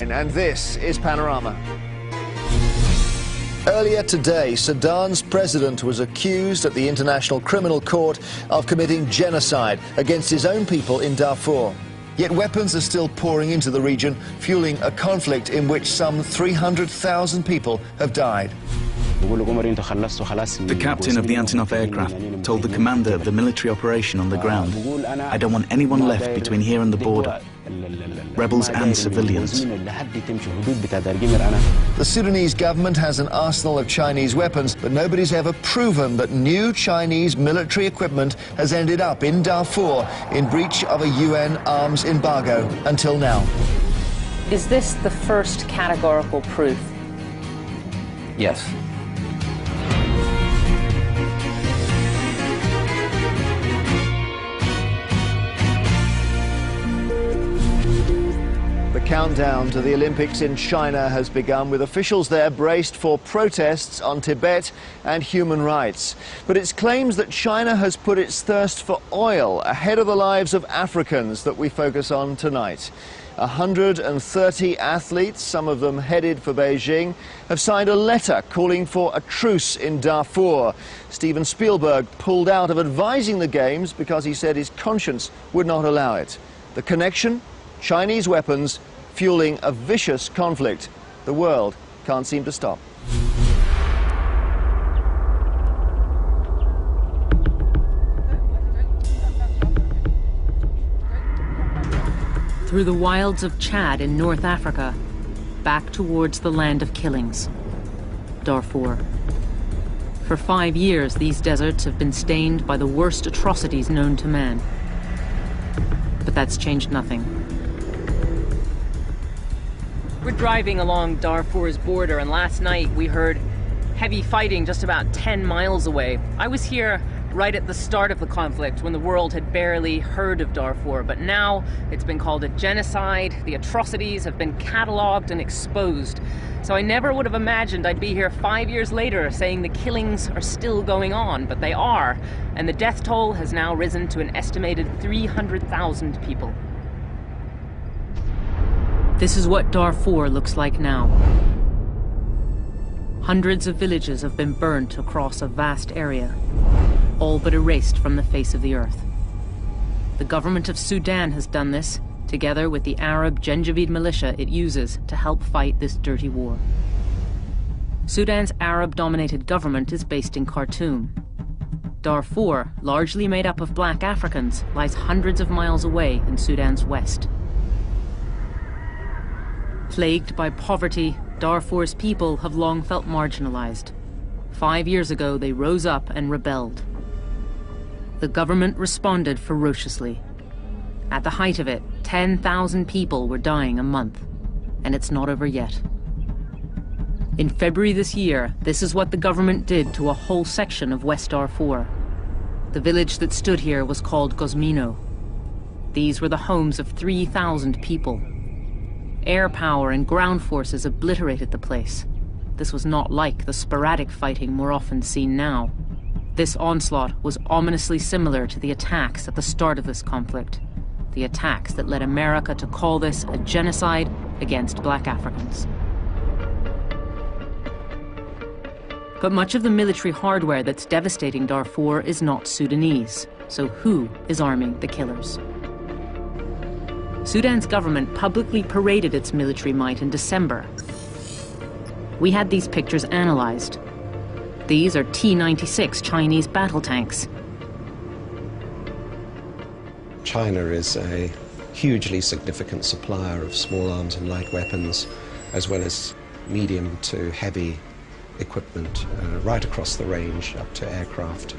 And this is Panorama. Earlier today, Sudan's president was accused at the International Criminal Court of committing genocide against his own people in Darfur. Yet weapons are still pouring into the region, fueling a conflict in which some 300,000 people have died. The captain of the anti-NOF aircraft told the commander of the military operation on the ground, "I don't want anyone left between here and the border, rebels and civilians." The Sudanese government has an arsenal of Chinese weapons, but nobody's ever proven that new Chinese military equipment has ended up in Darfur in breach of a UN arms embargo until now. Is this the first categorical proof? Yes. The countdown to the Olympics in China has begun, with officials there braced for protests on Tibet and human rights. But it's claims that China has put its thirst for oil ahead of the lives of Africans that we focus on tonight. 130 athletes, some of them headed for Beijing, have signed a letter calling for a truce in Darfur. Steven Spielberg pulled out of advising the Games because he said his conscience would not allow it. The connection? Chinese weapons fueling a vicious conflict the world can't seem to stop. Through the wilds of Chad in North Africa, back towards the land of killings, Darfur. For 5 years, these deserts have been stained by the worst atrocities known to man. But that's changed nothing. We're driving along Darfur's border, and last night we heard heavy fighting just about 10 miles away. I was here right at the start of the conflict, when the world had barely heard of Darfur, but now it's been called a genocide. The atrocities have been catalogued and exposed. So I never would have imagined I'd be here 5 years later saying the killings are still going on, but they are, and the death toll has now risen to an estimated 300,000 people. This is what Darfur looks like now. Hundreds of villages have been burnt across a vast area, all but erased from the face of the earth. The government of Sudan has done this, together with the Arab Janjaweed militia it uses to help fight this dirty war. Sudan's Arab-dominated government is based in Khartoum. Darfur, largely made up of black Africans, lies hundreds of miles away in Sudan's west. Plagued by poverty, Darfur's people have long felt marginalized. 5 years ago, they rose up and rebelled. The government responded ferociously. At the height of it, 10,000 people were dying a month, and it's not over yet. In February this year, this is what the government did to a whole section of West Darfur. The village that stood here was called Gosmino. These were the homes of 3,000 people. Air power and ground forces obliterated the place. This was not like the sporadic fighting more often seen now. This onslaught was ominously similar to the attacks at the start of this conflict, the attacks that led America to call this a genocide against black Africans. But much of the military hardware that's devastating Darfur is not Sudanese. So who is arming the killers? Sudan's government publicly paraded its military might in December. We had these pictures analyzed. These are T-96 Chinese battle tanks. China is a hugely significant supplier of small arms and light weapons, as well as medium to heavy equipment right across the range up to aircraft.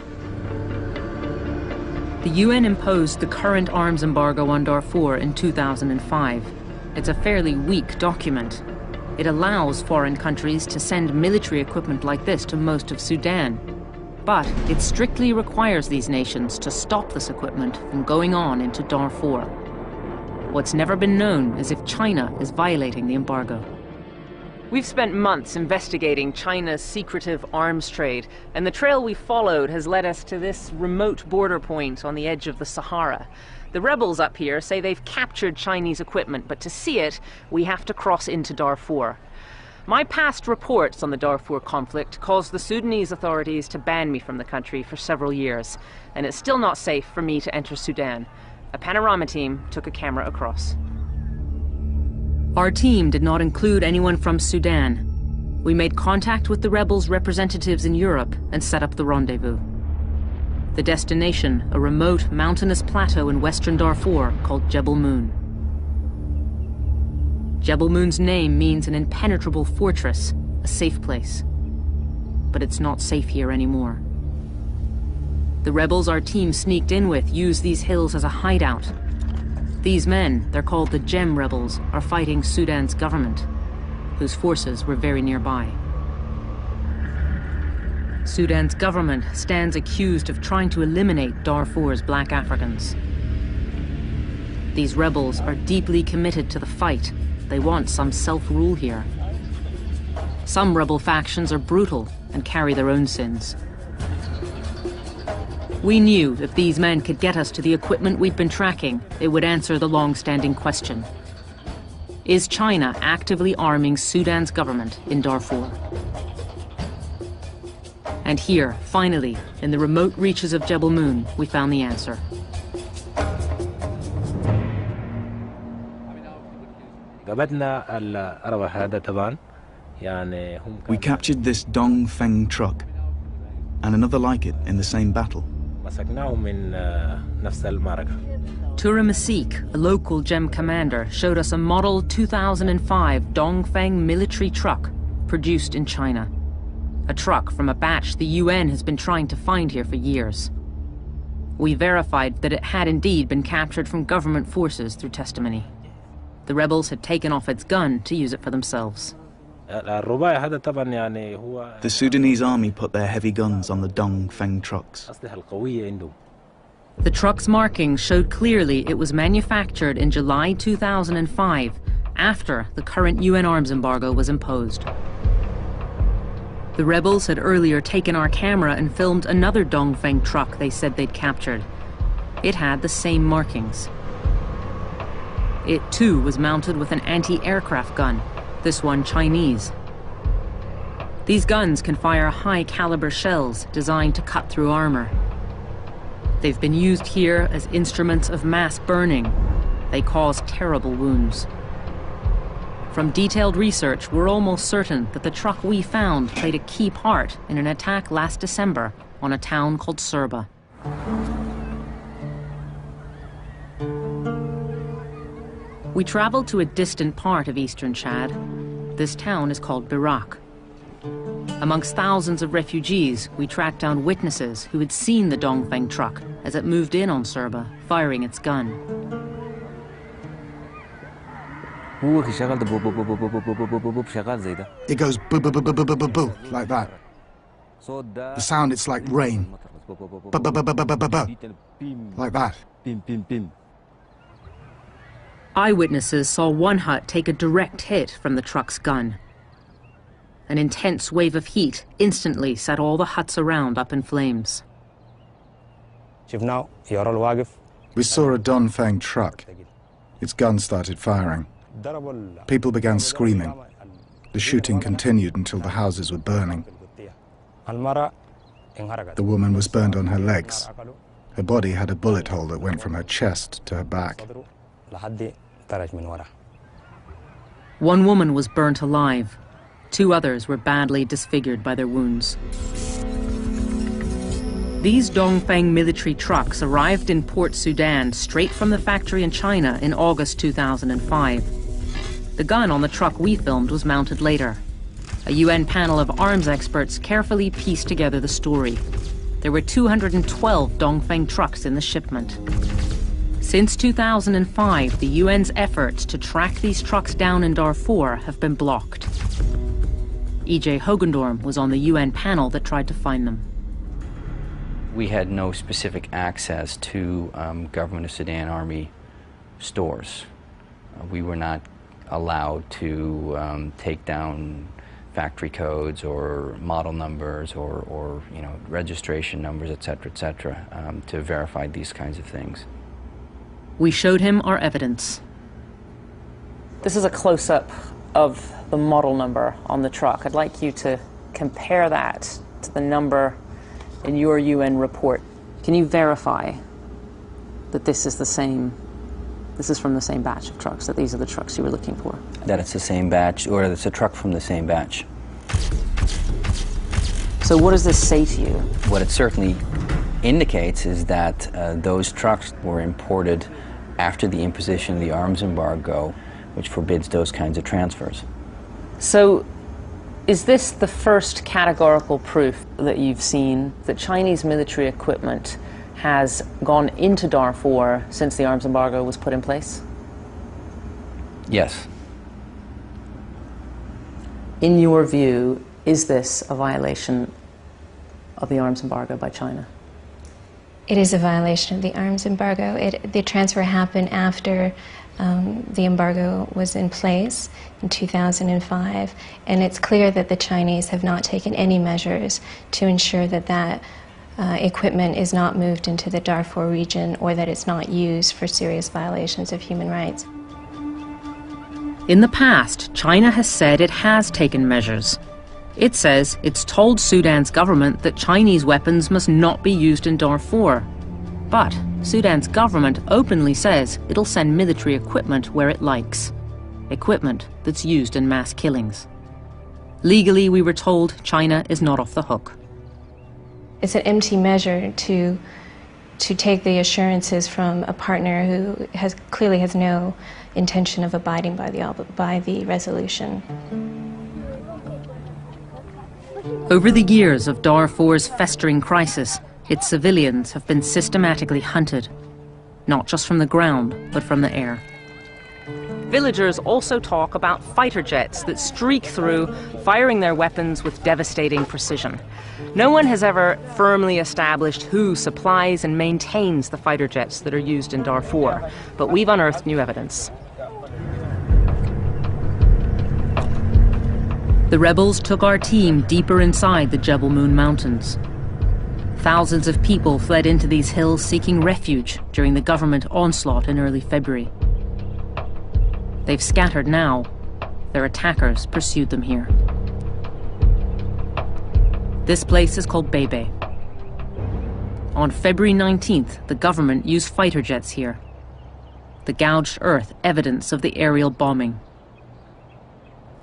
The UN imposed the current arms embargo on Darfur in 2005. It's a fairly weak document. It allows foreign countries to send military equipment like this to most of Sudan. But it strictly requires these nations to stop this equipment from going on into Darfur. What's never been known is if China is violating the embargo. We've spent months investigating China's secretive arms trade, and the trail we followed has led us to this remote border point on the edge of the Sahara. The rebels up here say they've captured Chinese equipment, but to see it, we have to cross into Darfur. My past reports on the Darfur conflict caused the Sudanese authorities to ban me from the country for several years, and it's still not safe for me to enter Sudan. A panorama team took a camera across. Our team did not include anyone from Sudan. We made contact with the rebels' representatives in Europe and set up the rendezvous. The destination, a remote mountainous plateau in western Darfur called Jebel Moon. Jebel Moon's name means an impenetrable fortress, a safe place. But it's not safe here anymore. The rebels our team sneaked in with use these hills as a hideout. These men, they're called the Gem Rebels, are fighting Sudan's government, whose forces were very nearby. Sudan's government stands accused of trying to eliminate Darfur's black Africans. These rebels are deeply committed to the fight. They want some self-rule here. Some rebel factions are brutal and carry their own sins. We knew if these men could get us to the equipment we'd been tracking, it would answer the long-standing question. Is China actively arming Sudan's government in Darfur? And here, finally, in the remote reaches of Jebel Moon, we found the answer. We captured this Dongfeng truck, and another like it in the same battle. Tura Masik, a local Gem commander, showed us a model 2005 Dongfeng military truck produced in China. A truck from a batch the UN has been trying to find here for years. We verified that it had indeed been captured from government forces through testimony. The rebels had taken off its gun to use it for themselves. The Sudanese army put their heavy guns on the Dongfeng trucks. The truck's markings showed clearly it was manufactured in July 2005, after the current UN arms embargo was imposed. The rebels had earlier taken our camera and filmed another Dongfeng truck they said they'd captured. It had the same markings. It too was mounted with an anti-aircraft gun, this one Chinese. These guns can fire high-caliber shells designed to cut through armor. They've been used here as instruments of mass burning. They cause terrible wounds. From detailed research, we're almost certain that the truck we found played a key part in an attack last December on a town called Serba. We traveled to a distant part of eastern Chad. This town is called Birak. Amongst thousands of refugees, we tracked down witnesses who had seen the Dongfeng truck as it moved in on Serba, firing its gun. It goes boo-boo-boo-boo-boo-boo, like that. The sound, it's like rain. Boo-boo-boo-boo-boo-boo, like that. Eyewitnesses saw one hut take a direct hit from the truck's gun. An intense wave of heat instantly set all the huts around up in flames. We saw a Dongfeng truck. Its gun started firing. People began screaming. The shooting continued until the houses were burning. The woman was burned on her legs. Her body had a bullet hole that went from her chest to her back. One woman was burnt alive. 2 others were badly disfigured by their wounds. These Dongfeng military trucks arrived in Port Sudan straight from the factory in China in August 2005. The gun on the truck we filmed was mounted later. A UN panel of arms experts carefully pieced together the story. There were 212 Dongfeng trucks in the shipment. Since 2005, the UN's efforts to track these trucks down in Darfur have been blocked. E.J. Hogendorm was on the UN panel that tried to find them. We had no specific access to Government of Sudan Army stores. We were not allowed to take down factory codes or model numbers or you know, registration numbers, etc., to verify these kinds of things. We showed him our evidence. This is a close-up of the model number on the truck. I'd like you to compare that to the number in your UN report. Can you verify that this is the same, this is from the same batch of trucks, that these are the trucks you were looking for? That it's the same batch, or that it's a truck from the same batch. So what does this say to you? What it certainly indicates is that those trucks were imported after the imposition of the arms embargo, which forbids those kinds of transfers. So is this the first categorical proof that you've seen that Chinese military equipment has gone into Darfur since the arms embargo was put in place? Yes. In your view, is this a violation of the arms embargo by China? It is a violation of the arms embargo. The transfer happened after the embargo was in place in 2005, and it's clear that the Chinese have not taken any measures to ensure that that equipment is not moved into the Darfur region or that it's not used for serious violations of human rights. In the past, China has said it has taken measures. It says it's told Sudan's government that Chinese weapons must not be used in Darfur. But Sudan's government openly says it'll send military equipment where it likes. Equipment that's used in mass killings. Legally, we were told China is not off the hook. It's an empty measure to take the assurances from a partner who clearly has no intention of abiding by the resolution. Over the years of Darfur's festering crisis, its civilians have been systematically hunted, not just from the ground, but from the air. Villagers also talk about fighter jets that streak through, firing their weapons with devastating precision. No one has ever firmly established who supplies and maintains the fighter jets that are used in Darfur, but we've unearthed new evidence. The rebels took our team deeper inside the Jebel Moon Mountains. Thousands of people fled into these hills seeking refuge during the government onslaught in early February. They've scattered now. Their attackers pursued them here. This place is called Bebe. On February 19th, the government used fighter jets here. The gouged earth evidence of the aerial bombing.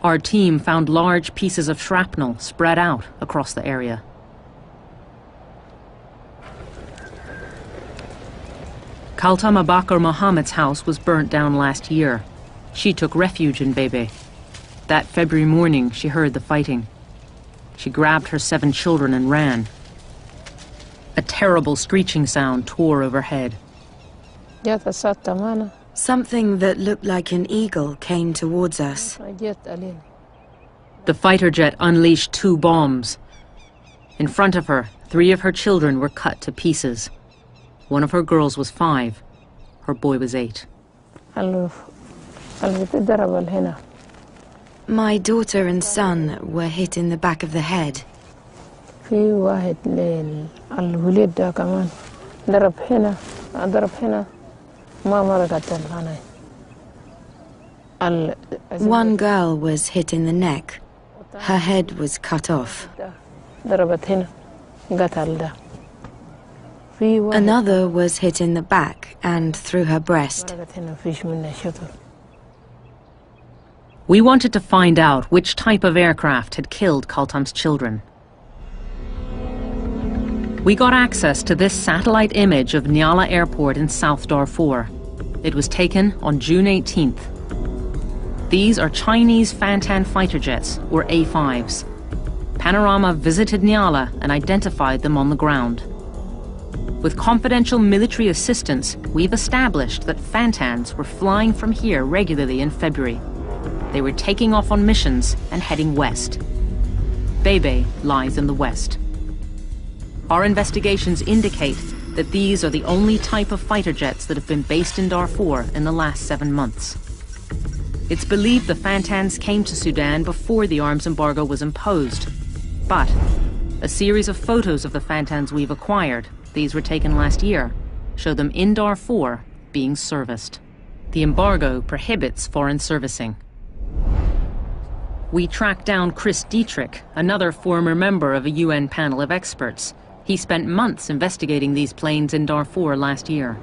Our team found large pieces of shrapnel spread out across the area. Kaltam Abakar Mohammed's house was burnt down last year. She took refuge in Bebe. That February morning, she heard the fighting. She grabbed her 7 children and ran. A terrible screeching sound tore overhead. Something that looked like an eagle came towards us. The fighter jet unleashed 2 bombs. In front of her, 3 of her children were cut to pieces. One of her girls was 5. Her boy was 8. My daughter and son were hit in the back of the head. One girl was hit in the neck. Her head was cut off. Another was hit in the back and through her breast. We wanted to find out which type of aircraft had killed Kaltam's children. We got access to this satellite image of Nyala Airport in South Darfur. It was taken on June 18th. These are Chinese Fantan fighter jets, or A-5s. Panorama visited Nyala and identified them on the ground. With confidential military assistance, we've established that Fantans were flying from here regularly in February. They were taking off on missions and heading west. Bebe lies in the west. Our investigations indicate that these are the only type of fighter jets that have been based in Darfur in the last 7 months. It's believed the Fantans came to Sudan before the arms embargo was imposed. But a series of photos of the Fantans we've acquired, these were taken last year, show them in Darfur being serviced. The embargo prohibits foreign servicing. We tracked down Chris Dietrich, another former member of a UN panel of experts. He spent months investigating these planes in Darfur last year.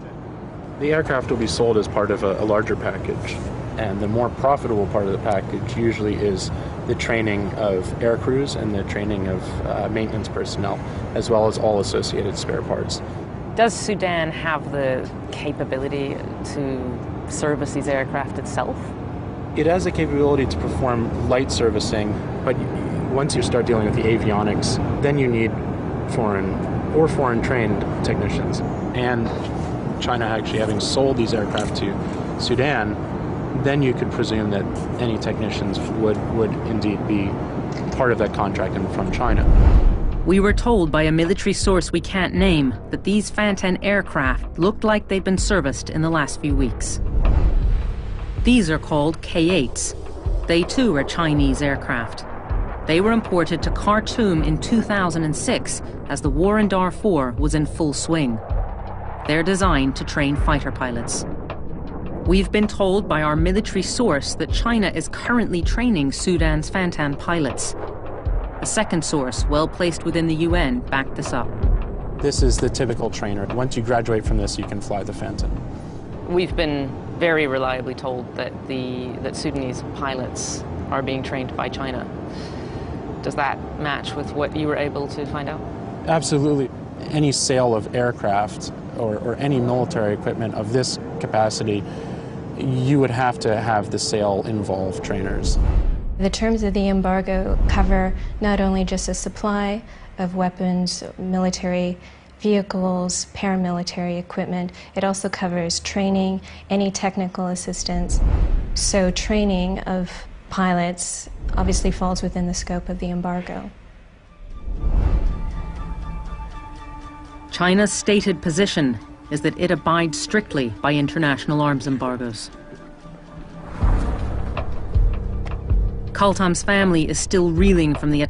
The aircraft will be sold as part of a larger package, and the more profitable part of the package usually is the training of air crews and the training of maintenance personnel, as well as all associated spare parts. Does Sudan have the capability to service these aircraft itself? It has the capability to perform light servicing, but once you start dealing with the avionics, then you need foreign trained technicians. And China actually having sold these aircraft to Sudan, then you could presume that any technicians would indeed be part of that contract and from China. We were told by a military source we can't name that these Fantan aircraft looked like they'd been serviced in the last few weeks. These are called K-8s. They too are Chinese aircraft. They were imported to Khartoum in 2006 as the war in Darfur was in full swing. They're designed to train fighter pilots. We've been told by our military source that China is currently training Sudan's Fantan pilots. A second source, well placed within the UN, backed this up. This is the typical trainer. Once you graduate from this, you can fly the Fantan. We've been very reliably told that Sudanese pilots are being trained by China. Does that match with what you were able to find out? Absolutely. Any sale of aircraft or any military equipment of this capacity, you would have to have the sale involve trainers. The terms of the embargo cover not only just a supply of weapons, military vehicles, paramilitary equipment, it also covers training, any technical assistance. So training of pilots obviously falls within the scope of the embargo. China's stated position is that it abides strictly by international arms embargoes. Kaltam's family is still reeling from the